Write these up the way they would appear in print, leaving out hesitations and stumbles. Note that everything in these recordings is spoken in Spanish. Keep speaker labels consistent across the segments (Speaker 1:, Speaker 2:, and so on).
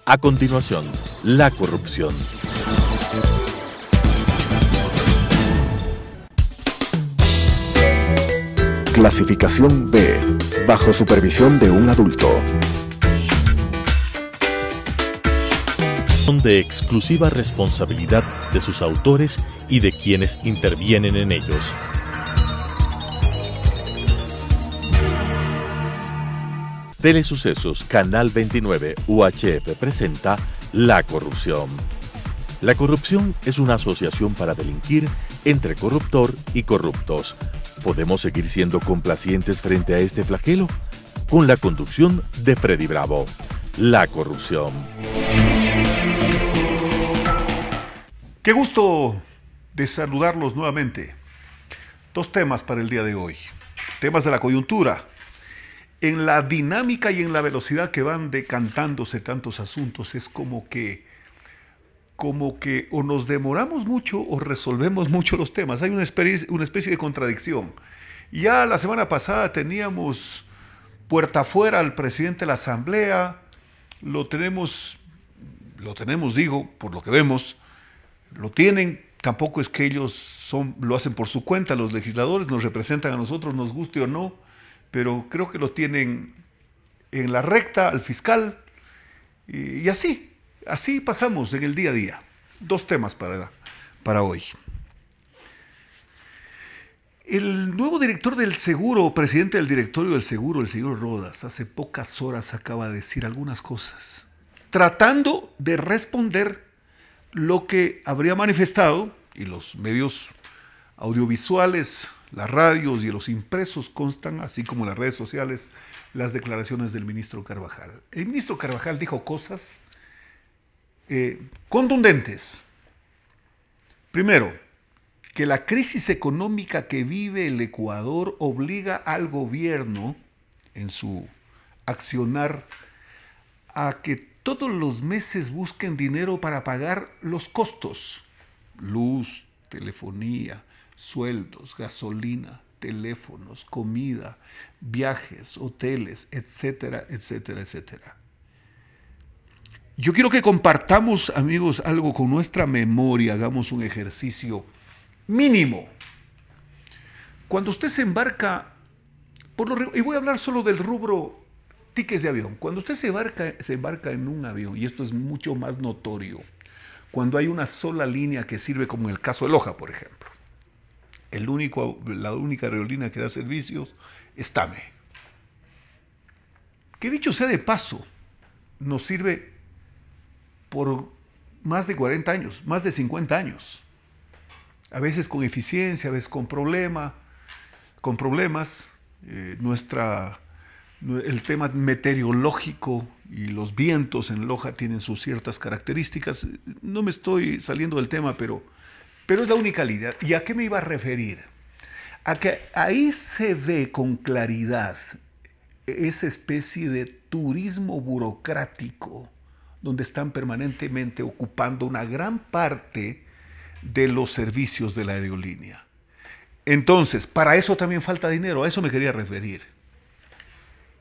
Speaker 1: A continuación, la corrupción.
Speaker 2: Clasificación B, bajo supervisión de un adulto.
Speaker 1: Son de exclusiva responsabilidad de sus autores y de quienes intervienen en ellos. Telesucesos, Canal 29, UHF presenta La Corrupción. La corrupción es una asociación para delinquir entre corruptor y corruptos. ¿Podemos seguir siendo complacientes frente a este flagelo? Con la conducción de Freddy Bravo. La corrupción.
Speaker 3: Qué gusto de saludarlos nuevamente. Dos temas para el día de hoy. Temas de la coyuntura. En la dinámica y en la velocidad que van decantándose tantos asuntos, es como que o nos demoramos mucho o resolvemos mucho los temas. Hay una especie de contradicción. Ya la semana pasada teníamos puerta afuera al presidente de la Asamblea, lo tenemos, digo, por lo que vemos, lo tienen. Tampoco es que ellos lo hacen por su cuenta, los legisladores nos representan a nosotros, nos guste o no, pero creo que lo tienen en la recta al fiscal, y así pasamos en el día a día. Dos temas para hoy. El nuevo director del Seguro, presidente del directorio del Seguro, el señor Rodas, hace pocas horas acaba de decir algunas cosas, tratando de responder lo que habría manifestado, y los medios audiovisuales, las radios y los impresos constan, así como las redes sociales, las declaraciones del ministro Carvajal. El ministro Carvajal dijo cosas contundentes. Primero, que la crisis económica que vive el Ecuador obliga al gobierno, en su accionar, a que todos los meses busquen dinero para pagar los costos: luz, telefonía, sueldos, gasolina, teléfonos, comida, viajes, hoteles, etcétera, etcétera, etcétera. Yo quiero que compartamos, amigos, algo con nuestra memoria, hagamos un ejercicio mínimo. Cuando usted se embarca, y voy a hablar solo del rubro tickets de avión, cuando usted se embarca en un avión, y esto es mucho más notorio, cuando hay una sola línea que sirve, como en el caso de Loja, por ejemplo. La única aerolínea que da servicios es TAME. Que dicho sea de paso, nos sirve por más de 40 años, más de 50 años. A veces con eficiencia, a veces con problemas. El tema meteorológico y los vientos en Loja tienen sus ciertas características. No me estoy saliendo del tema, pero es la única línea. ¿Y a qué me iba a referir? A que ahí se ve con claridad esa especie de turismo burocrático, donde están permanentemente ocupando una gran parte de los servicios de la aerolínea. Entonces, para eso también falta dinero, a eso me quería referir.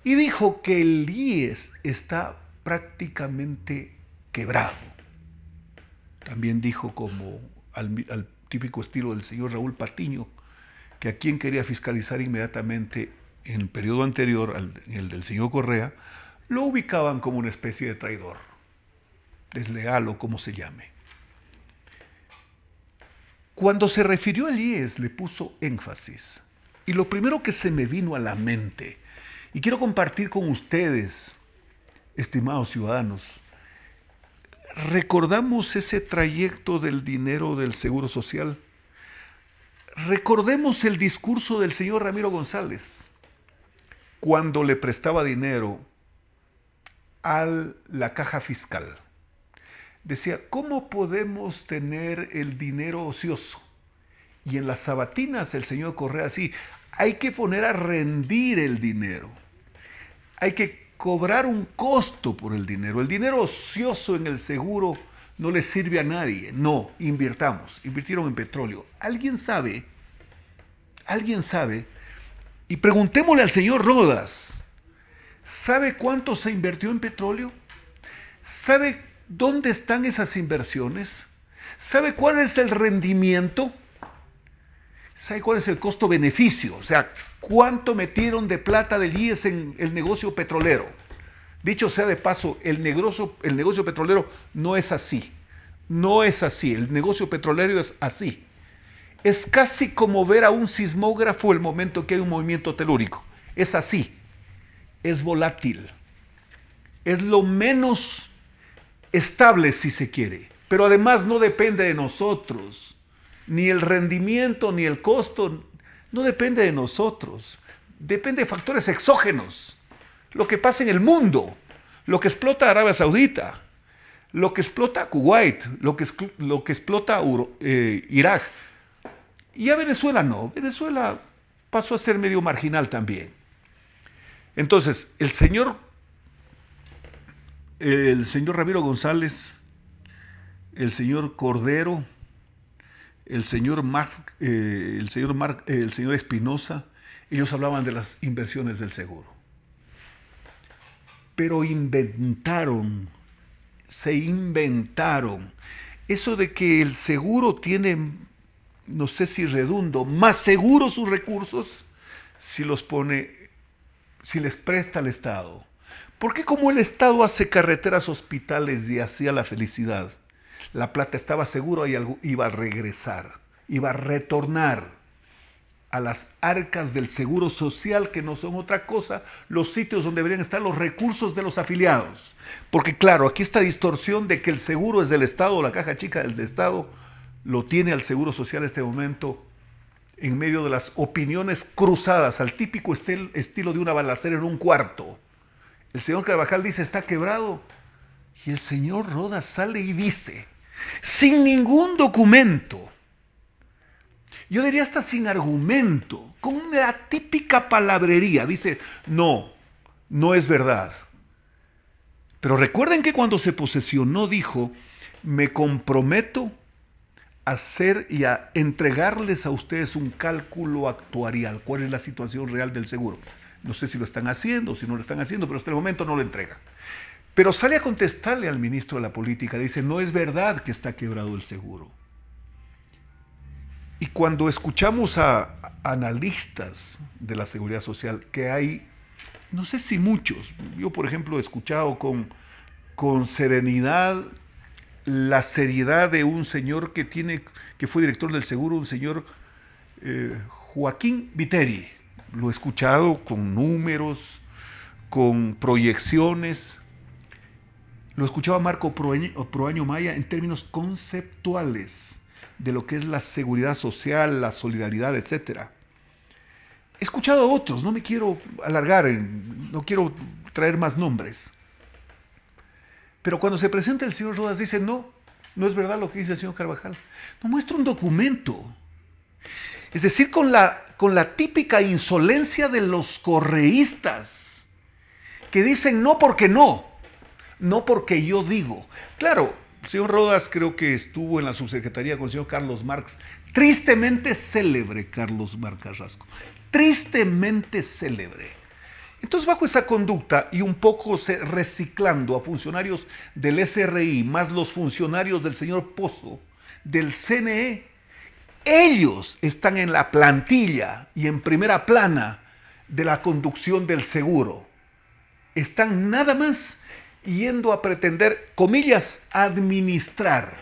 Speaker 3: Y dijo que el IES está prácticamente quebrado. También dijo, como al típico estilo del señor Raúl Patiño, que a quien quería fiscalizar inmediatamente en el periodo anterior, el del señor Correa, lo ubicaban como una especie de traidor, desleal o como se llame. Cuando se refirió al IES le puso énfasis, y lo primero que se me vino a la mente, y quiero compartir con ustedes, estimados ciudadanos, recordamos ese trayecto del dinero del Seguro Social. Recordemos el discurso del señor Ramiro González cuando le prestaba dinero a la caja fiscal. Decía, ¿cómo podemos tener el dinero ocioso? Y en las sabatinas el señor Correa, sí, hay que poner a rendir el dinero. Hay que cobrar un costo por el dinero. El dinero ocioso en el seguro no le sirve a nadie. No, invirtieron en petróleo. ¿Alguien sabe? Y preguntémosle al señor Rodas, ¿sabe cuánto se invirtió en petróleo? ¿Sabe dónde están esas inversiones? ¿Sabe cuál es el rendimiento? ¿Sabe cuál es el costo-beneficio? O sea, ¿cuánto metieron de plata del IES en el negocio petrolero? Dicho sea de paso, el negocio petrolero no es así. No es así. El negocio petrolero es así. Es casi como ver a un sismógrafo el momento que hay un movimiento telúrico. Es así. Es volátil. Es lo menos estable, si se quiere. Pero además no depende de nosotros. Ni el rendimiento, ni el costo, no depende de nosotros. Depende de factores exógenos. Lo que pasa en el mundo, lo que explota Arabia Saudita, lo que explota Kuwait, lo que explota Irak. Y a Venezuela no. Venezuela pasó a ser medio marginal también. Entonces, el señor Ramiro González, el señor Cordero, el señor Espinosa, ellos hablaban de las inversiones del seguro. Pero se inventaron eso de que el seguro tiene, no sé si redundo, más seguros sus recursos si les presta al Estado. Porque como el Estado hace carreteras, hospitales y hacía la felicidad, la plata estaba segura y algo iba a regresar, iba a retornar a las arcas del seguro social, que no son otra cosa, los sitios donde deberían estar los recursos de los afiliados. Porque claro, aquí esta distorsión de que el seguro es del Estado, la caja chica del Estado, lo tiene al Seguro Social en este momento en medio de las opiniones cruzadas, al típico estilo de una balacera en un cuarto. El señor Carvajal dice, está quebrado, y el señor Rodas sale y dice, sin ningún documento, yo diría hasta sin argumento, con una típica palabrería, dice, no es verdad. Pero recuerden que cuando se posesionó dijo, me comprometo a hacer y a entregarles a ustedes un cálculo actuarial, cuál es la situación real del seguro. No sé si lo están haciendo, si no lo están haciendo, pero hasta el momento no lo entregan. Pero sale a contestarle al ministro de la Política, le dice, no es verdad que está quebrado el seguro. Y cuando escuchamos a analistas de la seguridad social, que hay, no sé si muchos, yo por ejemplo he escuchado con serenidad la seriedad de un señor que fue director del seguro, un señor Joaquín Viteri. Lo he escuchado con números, con proyecciones. Lo escuchaba Marco Proaño Maya en términos conceptuales de lo que es la seguridad social, la solidaridad, etc. He escuchado a otros, no me quiero alargar, no quiero traer más nombres. Pero cuando se presenta el señor Rodas dice, no es verdad lo que dice el señor Carvajal. No muestra un documento. Es decir, con la típica insolencia de los correístas que dicen no porque no porque yo digo. Claro, el señor Rodas creo que estuvo en la subsecretaría con el señor Carlos Marx, tristemente célebre Carlos Marx Carrasco, tristemente célebre. Entonces, bajo esa conducta y un poco reciclando a funcionarios del SRI, más los funcionarios del señor Pozo, del CNE, ellos están en la plantilla y en primera plana de la conducción del seguro. Están nada más yendo a pretender, comillas, administrar.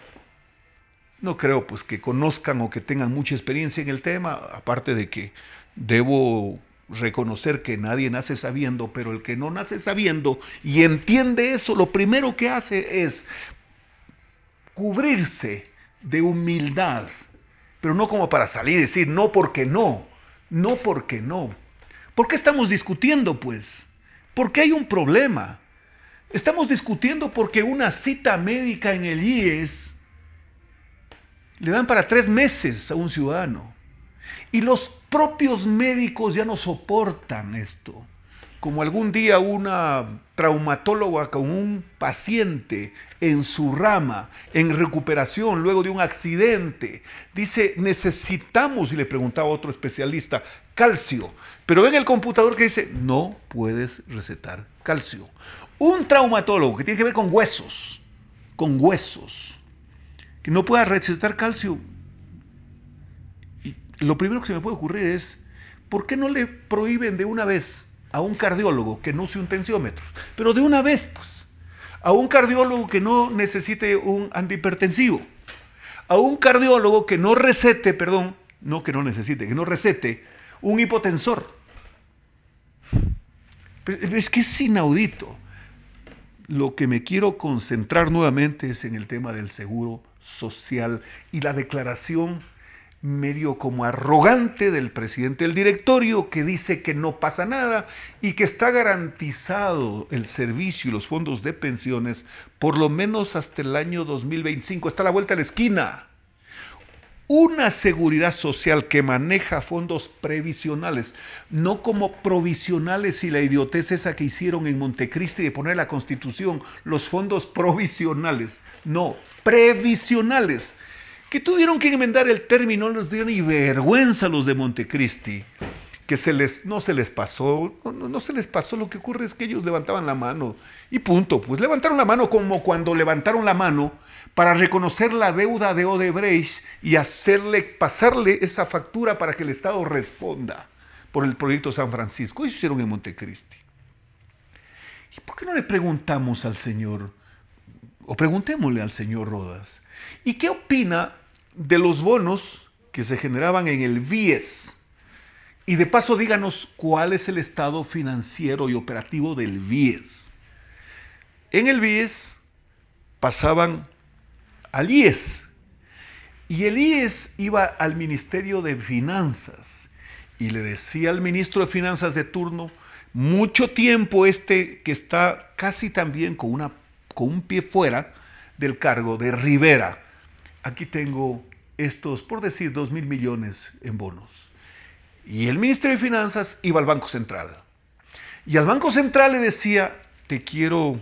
Speaker 3: No creo pues que conozcan o que tengan mucha experiencia en el tema, aparte de que debo reconocer que nadie nace sabiendo, pero el que no nace sabiendo y entiende eso, lo primero que hace es cubrirse de humildad, pero no como para salir y decir no porque no. ¿Por qué estamos discutiendo pues? Porque hay un problema. Estamos discutiendo porque una cita médica en el IES le dan para 3 meses a un ciudadano. Y los propios médicos ya no soportan esto. Como algún día una traumatóloga con un paciente en su rama, en recuperación, luego de un accidente, dice, necesitamos, y le preguntaba a otro especialista, calcio. Pero ven el computador que dice, no puedes recetar calcio. Un traumatólogo que tiene que ver con huesos, que no pueda recetar calcio. Y lo primero que se me puede ocurrir es, ¿por qué no le prohíben de una vez a un cardiólogo que no use un tensiómetro? Pero de una vez, pues, a un cardiólogo que no necesite un antihipertensivo, a un cardiólogo que no recete, perdón, no que no necesite, que no recete un hipotensor. Pero es que es inaudito. Lo que me quiero concentrar nuevamente es en el tema del seguro social y la declaración medio como arrogante del presidente del directorio, que dice que no pasa nada y que está garantizado el servicio y los fondos de pensiones por lo menos hasta el año 2025, está a la vuelta de la esquina. Una seguridad social que maneja fondos previsionales, no como provisionales y la idiotez esa que hicieron en Montecristi de poner en la Constitución los fondos provisionales, no, previsionales, que tuvieron que enmendar el término, no les dio ni vergüenza a los de Montecristi, que no se les pasó, lo que ocurre es que ellos levantaban la mano y punto, pues levantaron la mano como cuando levantaron la mano para reconocer la deuda de Odebrecht y pasarle esa factura para que el Estado responda por el proyecto San Francisco. Eso hicieron en Montecristi. ¿Y por qué no le preguntamos al señor, o preguntémosle al señor Rodas, ¿y qué opina de los bonos que se generaban en el BIES? Y de paso díganos cuál es el estado financiero y operativo del BIES. En el BIES pasaban al IES, y el IES iba al Ministerio de Finanzas y le decía al ministro de Finanzas de turno, mucho tiempo que está casi también con un pie fuera del cargo de Rivera, aquí tengo estos, por decir, 2.000 millones en bonos. Y el Ministerio de Finanzas iba al Banco Central. Y al Banco Central le decía, te quiero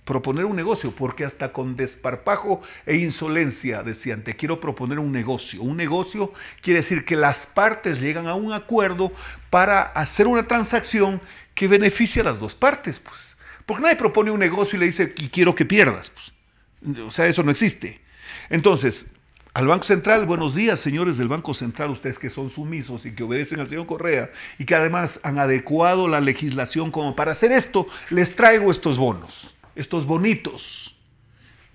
Speaker 3: proponer un negocio, porque hasta con desparpajo e insolencia decían, te quiero proponer un negocio. Un negocio quiere decir que las partes llegan a un acuerdo para hacer una transacción que beneficie a las dos partes, pues. Porque nadie propone un negocio y le dice, y quiero que pierdas, pues. O sea, eso no existe. Entonces, al Banco Central, buenos días, señores del Banco Central, ustedes que son sumisos y que obedecen al señor Correa y que además han adecuado la legislación como para hacer esto, les traigo estos bonos, estos bonitos,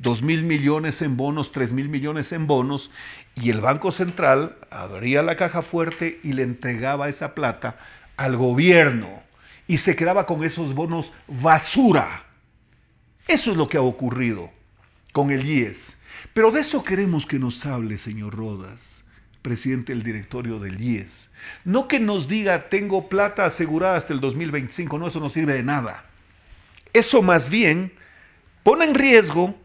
Speaker 3: 2.000 millones en bonos, 3.000 millones en bonos, y el Banco Central abría la caja fuerte y le entregaba esa plata al gobierno y se quedaba con esos bonos basura. Eso es lo que ha ocurrido con el IES. Pero de eso queremos que nos hable, señor Rodas, presidente del directorio del IES. No que nos diga, tengo plata asegurada hasta el 2025, no, eso no sirve de nada. Eso más bien pone en riesgo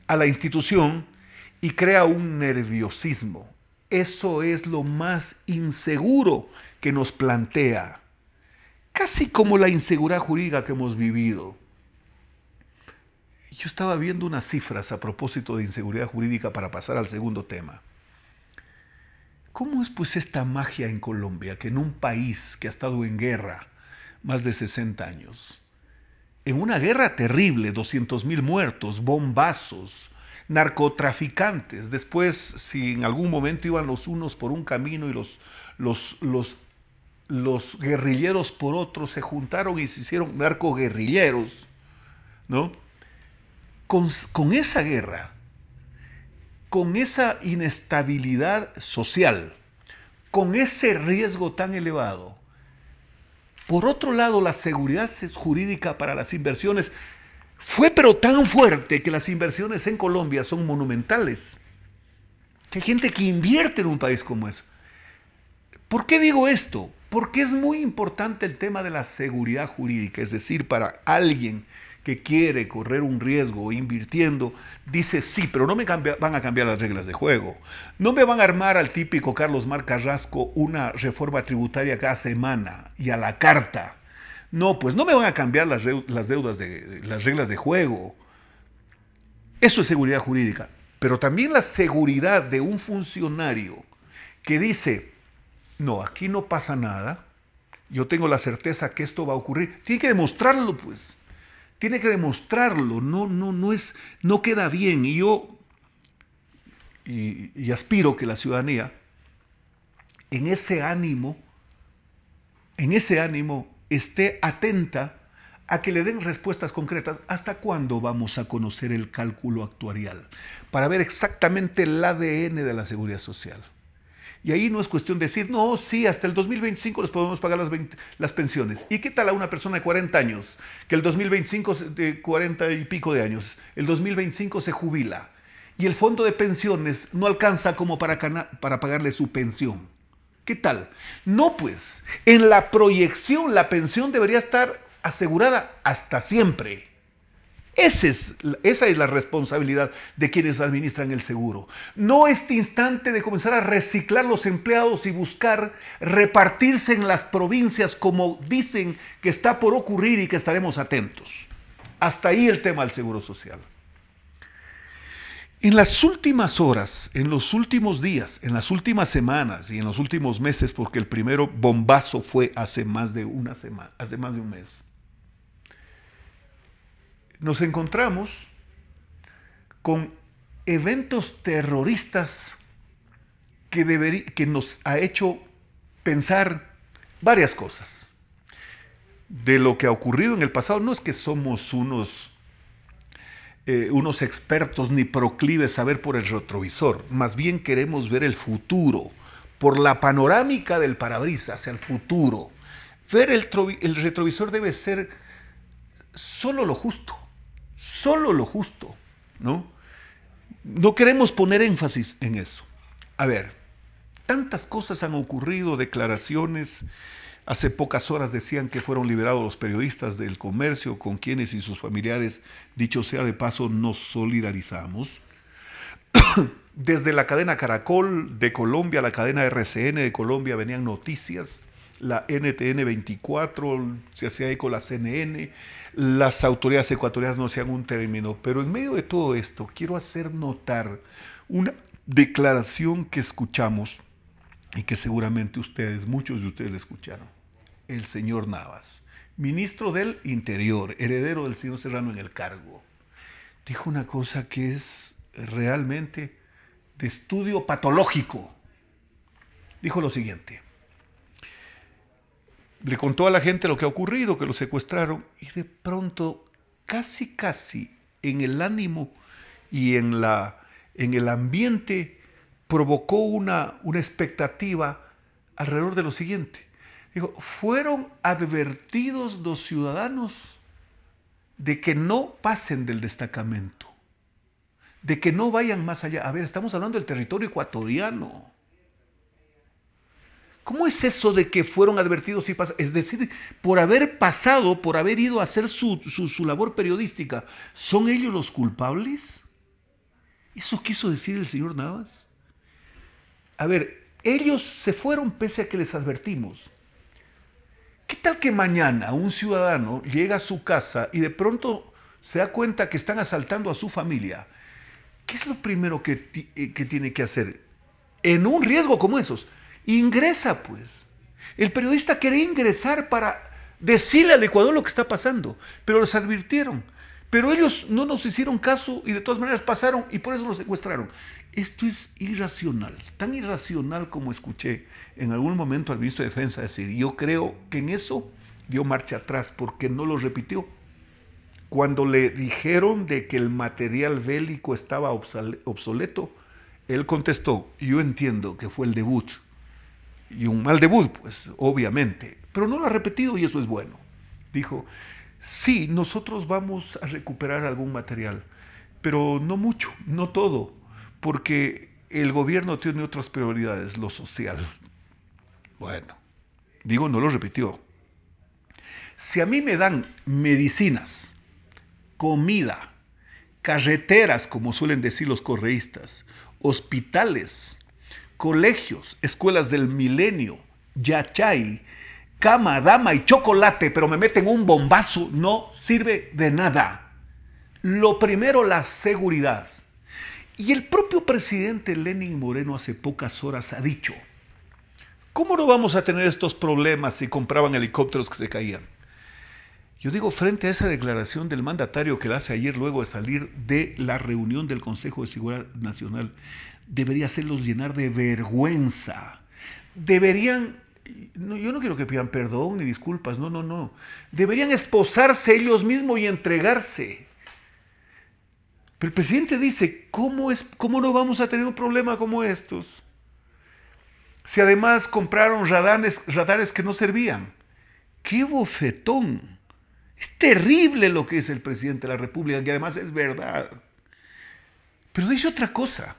Speaker 3: a la institución y crea un nerviosismo. Eso es lo más inseguro que nos plantea, casi como la inseguridad jurídica que hemos vivido. Yo estaba viendo unas cifras a propósito de inseguridad jurídica para pasar al segundo tema. ¿Cómo es pues esta magia en Colombia que en un país que ha estado en guerra más de 60 años, en una guerra terrible, 200.000 muertos, bombazos, narcotraficantes, después si en algún momento iban los unos por un camino y los guerrilleros por otro, se juntaron y se hicieron narcoguerrilleros, ¿no? Con esa guerra, con esa inestabilidad social, con ese riesgo tan elevado, por otro lado, la seguridad jurídica para las inversiones fue pero tan fuerte que las inversiones en Colombia son monumentales. Que hay gente que invierte en un país como eso. ¿Por qué digo esto? Porque es muy importante el tema de la seguridad jurídica, es decir, para alguien que quiere correr un riesgo invirtiendo, dice sí, pero no me van a cambiar las reglas de juego. No me van a armar al típico Carlos Mar Carrasco una reforma tributaria cada semana y a la carta. No, pues no me van a cambiar las reglas de juego. Eso es seguridad jurídica. Pero también la seguridad de un funcionario que dice, no, aquí no pasa nada, yo tengo la certeza que esto va a ocurrir. Tiene que demostrarlo, pues. tiene que demostrarlo, no queda bien. Y yo y aspiro que la ciudadanía en ese ánimo esté atenta a que le den respuestas concretas. ¿Hasta cuándo vamos a conocer el cálculo actuarial? Para ver exactamente el ADN de la seguridad social. Y ahí no es cuestión de decir, no, sí, hasta el 2025 les podemos pagar las pensiones. ¿Y qué tal a una persona de 40 años? Que el 2025, de 40 y pico de años, el 2025 se jubila. Y el fondo de pensiones no alcanza como para pagarle su pensión. ¿Qué tal? No, pues, en la proyección la pensión debería estar asegurada hasta siempre. Esa es la responsabilidad de quienes administran el seguro. No este instante de comenzar a reciclar los empleados y buscar repartirse en las provincias como dicen que está por ocurrir y que estaremos atentos. Hasta ahí el tema del seguro social. En las últimas horas, en los últimos días, en las últimas semanas y en los últimos meses, porque el primero bombazo fue hace más de un mes, nos encontramos con eventos terroristas que nos ha hecho pensar varias cosas. De lo que ha ocurrido en el pasado, no es que somos unos expertos ni proclives a ver por el retrovisor, más bien queremos ver el futuro, por la panorámica del parabrisas hacia el futuro. Ver el retrovisor debe ser solo lo justo, ¿no? No queremos poner énfasis en eso. A ver, tantas cosas han ocurrido, declaraciones. Hace pocas horas decían que fueron liberados los periodistas del Comercio, con quienes y sus familiares, dicho sea de paso, nos solidarizamos. Desde la cadena Caracol de Colombia, la cadena RCN de Colombia, venían noticias. La NTN 24, se hacía eco la CNN, las autoridades ecuatorianas no hacían un término. Pero en medio de todo esto, quiero hacer notar una declaración que escuchamos y que seguramente muchos de ustedes la escucharon. El señor Navas, ministro del Interior, heredero del señor Serrano en el cargo, dijo una cosa que es realmente de estudio patológico. Dijo lo siguiente: le contó a la gente lo que ha ocurrido, que lo secuestraron, y de pronto, casi en el ánimo y en el ambiente, provocó una expectativa alrededor de lo siguiente. Dijo, fueron advertidos los ciudadanos de que no pasen del destacamento, de que no vayan más allá. A ver, estamos hablando del territorio ecuatoriano. ¿Cómo es eso de que fueron advertidos y pasan? Es decir, por haber pasado, por haber ido a hacer su labor periodística, ¿son ellos los culpables? ¿Eso quiso decir el señor Navas? A ver, ellos se fueron pese a que les advertimos. ¿Qué tal que mañana un ciudadano llega a su casa y de pronto se da cuenta que están asaltando a su familia? ¿Qué es lo primero que tiene que hacer? En un riesgo como esos, ingresa pues. El periodista quería ingresar para decirle al Ecuador lo que está pasando, pero los advirtieron. Pero ellos no nos hicieron caso y de todas maneras pasaron y por eso los secuestraron. Esto es irracional, tan irracional como escuché en algún momento al ministro de Defensa decir. Yo creo que en eso dio marcha atrás porque no lo repitió. Cuando le dijeron de que el material bélico estaba obsoleto, él contestó, yo entiendo que fue el debut. Y un mal debut, pues, obviamente. Pero no lo ha repetido y eso es bueno. Dijo, sí, nosotros vamos a recuperar algún material, pero no mucho, no todo, porque el gobierno tiene otras prioridades, lo social. Bueno, digo, no lo repitió. Si a mí me dan medicinas, comida, carreteras, como suelen decir los correístas, hospitales, colegios, escuelas del milenio, yachay, cama, dama y chocolate, pero me meten un bombazo, no sirve de nada. Lo primero, la seguridad. Y el propio presidente Lenín Moreno hace pocas horas ha dicho, ¿cómo no vamos a tener estos problemas si compraban helicópteros que se caían? Yo digo, frente a esa declaración del mandatario que la hace ayer luego de salir de la reunión del Consejo de Seguridad Nacional, debería hacerlos llenar de vergüenza. Deberían, no, yo no quiero que pidan perdón ni disculpas, no, no, no. Deberían esposarse ellos mismos y entregarse. Pero el presidente dice, ¿cómo no vamos a tener un problema como estos? Si además compraron radares que no servían. ¡Qué bofetón! Es terrible lo que es el presidente de la República, que además es verdad. Pero dice otra cosa.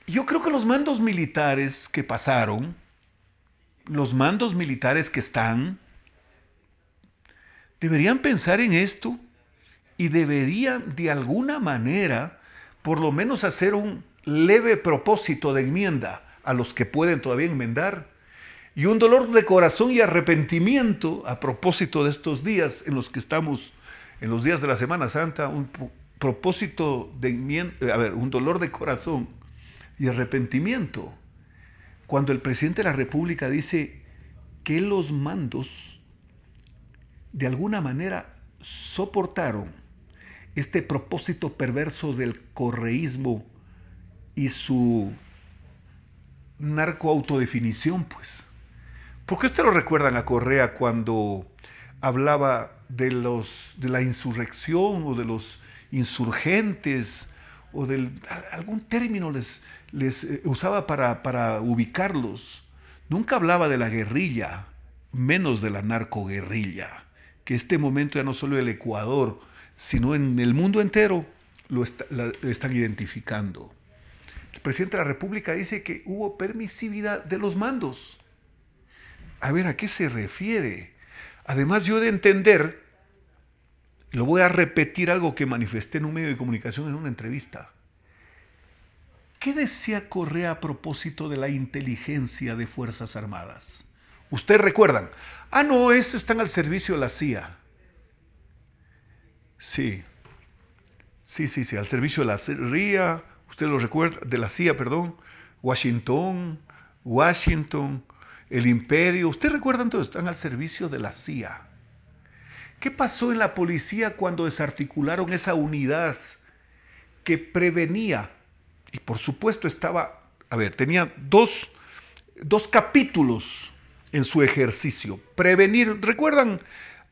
Speaker 3: Yo creo que los mandos militares que pasaron, los mandos militares que están, deberían pensar en esto y deberían de alguna manera por lo menos hacer un leve propósito de enmienda a los que pueden todavía enmendar y un dolor de corazón y arrepentimiento a propósito de estos días en los que estamos, en los días de la Semana Santa, un propósito de enmienda, un dolor de corazón y arrepentimiento cuando el presidente de la República dice que los mandos de alguna manera soportaron este propósito perverso del correísmo y su narcoautodefinición, pues. ¿Por qué ustedes lo recuerdan a Correa cuando hablaba de la insurrección o de los insurgentes o de algún término les usaba para ubicarlos? Nunca hablaba de la guerrilla, menos de la narcoguerrilla, que este momento ya no solo el Ecuador, sino en el mundo entero lo están identificando. El presidente de la República dice que hubo permisividad de los mandos. A ver, ¿a qué se refiere? Además, yo he de entender, lo voy a repetir algo que manifesté en un medio de comunicación en una entrevista. ¿Qué decía Correa a propósito de la inteligencia de Fuerzas Armadas? Ustedes recuerdan, no, estos están al servicio de la CIA. Sí, al servicio de la CIA, ustedes lo recuerdan, de la CIA, perdón, Washington, el imperio, ustedes recuerdan todo, están al servicio de la CIA. ¿Qué pasó en la policía cuando desarticularon esa unidad que prevenía? Y por supuesto tenía dos capítulos en su ejercicio. Prevenir, ¿recuerdan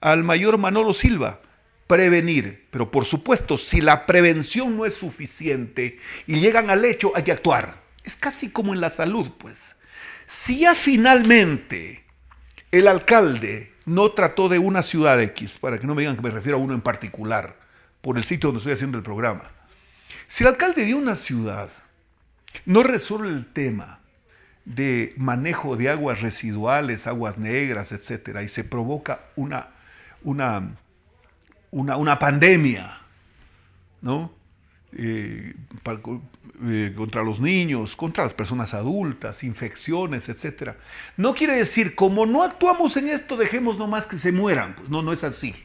Speaker 3: al mayor Manolo Silva? Prevenir, pero por supuesto, si la prevención no es suficiente y llegan al hecho, hay que actuar. Es casi como en la salud, pues. Si ya finalmente el alcalde no trató de una ciudad X, para que no me digan que me refiero a uno en particular, por el sitio donde estoy haciendo el programa, si el alcalde de una ciudad no resuelve el tema de manejo de aguas residuales, aguas negras, etcétera, y se provoca una pandemia, ¿no? Contra los niños, contra las personas adultas, infecciones, etcétera. No quiere decir, como no actuamos en esto, dejemos nomás que se mueran. Pues no es así.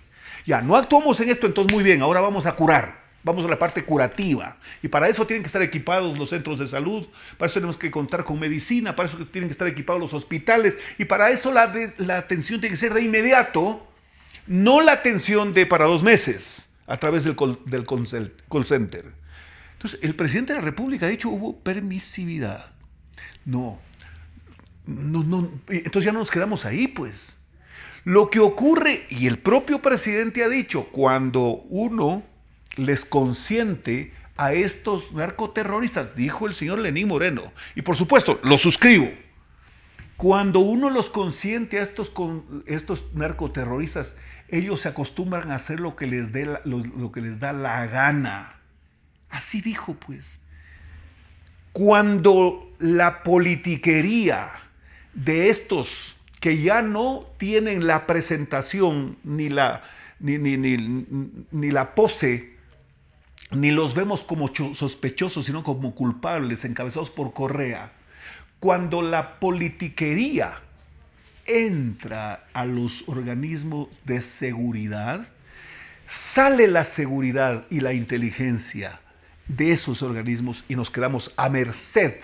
Speaker 3: Ya, no actuamos en esto, entonces muy bien, ahora vamos a curar. Vamos a la parte curativa. Y para eso tienen que estar equipados los centros de salud, para eso tenemos que contar con medicina, para eso tienen que estar equipados los hospitales, y para eso la atención tiene que ser de inmediato, no la atención de para 2 meses, a través del call center. Entonces, el presidente de la República ha dicho hubo permisividad. No. Entonces ya no nos quedamos ahí, pues. Lo que ocurre, y el propio presidente ha dicho, cuando uno les consiente a estos narcoterroristas, dijo el señor Lenín Moreno, y por supuesto, lo suscribo. Cuando uno los consiente a estos narcoterroristas, ellos se acostumbran a hacer lo que les da la gana. Así dijo, pues. Cuando la politiquería de estos que ya no tienen la presentación ni la pose, ni los vemos como sospechosos, sino como culpables, encabezados por Correa, cuando la politiquería entra a los organismos de seguridad, sale la seguridad y la inteligencia de esos organismos y nos quedamos a merced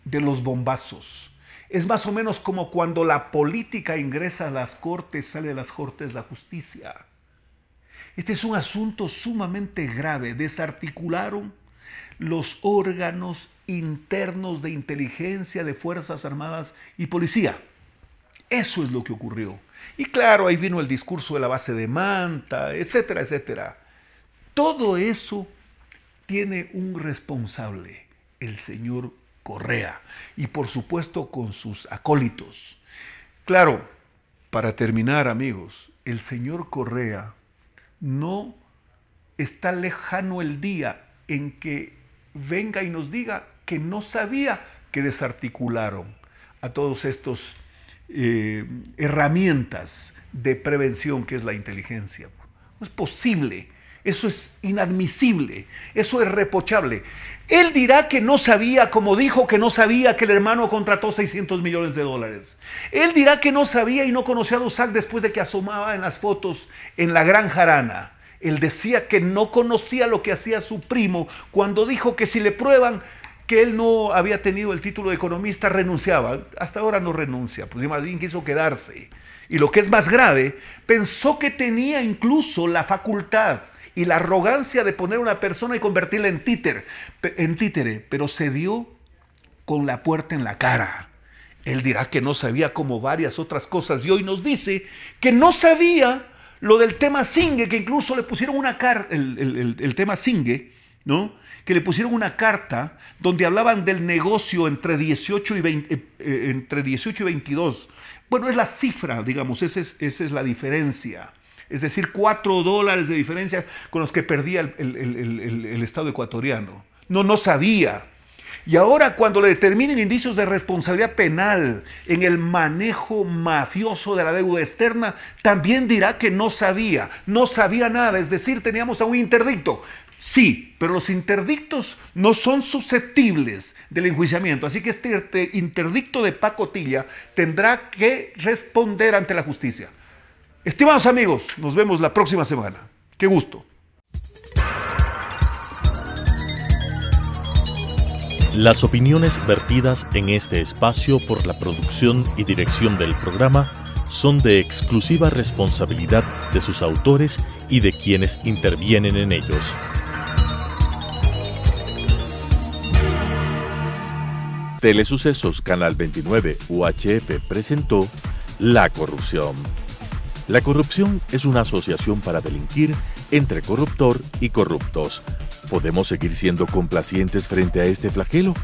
Speaker 3: de los bombazos. Es más o menos como cuando la política ingresa a las cortes, sale de las cortes la justicia. Este es un asunto sumamente grave. Desarticularon los órganos internos de inteligencia de Fuerzas Armadas y Policía. Eso es lo que ocurrió. Y claro, ahí vino el discurso de la base de Manta, etcétera, etcétera. Todo eso tiene un responsable, el señor Correa, y por supuesto con sus acólitos. Claro, para terminar, amigos, el señor Correa no está lejano el día en que venga y nos diga que no sabía que desarticularon a todos estos herramientas de prevención que es la inteligencia. No es posible. Eso es inadmisible, eso es reprochable. Él dirá que no sabía, como dijo que no sabía que el hermano contrató $600 millones. Él dirá que no sabía y no conocía a Dusac después de que asomaba en las fotos en la Gran Jarana. Él decía que no conocía lo que hacía su primo cuando dijo que si le prueban que él no había tenido el título de economista, renunciaba. Hasta ahora no renuncia, pues más bien quiso quedarse. Y lo que es más grave, pensó que tenía incluso la facultad y la arrogancia de poner a una persona y convertirla en títere, pero se dio con la puerta en la cara. Él dirá que no sabía como varias otras cosas y hoy nos dice que no sabía lo del tema Zingue, que incluso le pusieron una carta, el tema Zingue, ¿no? Que le pusieron una carta donde hablaban del negocio entre 18 y 22. Bueno, es la cifra, digamos, esa es la diferencia. Es decir, $4 de diferencia con los que perdía el Estado ecuatoriano. No sabía. Y ahora cuando le determinen indicios de responsabilidad penal en el manejo mafioso de la deuda externa, también dirá que no sabía nada. Es decir, teníamos a un interdicto. Sí, pero los interdictos no son susceptibles del enjuiciamiento. Así que este interdicto de pacotilla tendrá que responder ante la justicia. Estimados amigos, nos vemos la próxima semana. ¡Qué gusto!
Speaker 1: Las opiniones vertidas en este espacio por la producción y dirección del programa son de exclusiva responsabilidad de sus autores y de quienes intervienen en ellos. Telesucesos Canal 29 UHF presentó La Corrupción. La corrupción es una asociación para delinquir entre corruptor y corruptos. ¿Podemos seguir siendo complacientes frente a este flagelo?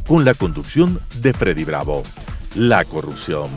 Speaker 1: Con la conducción de Freddy Bravo. La Corrupción.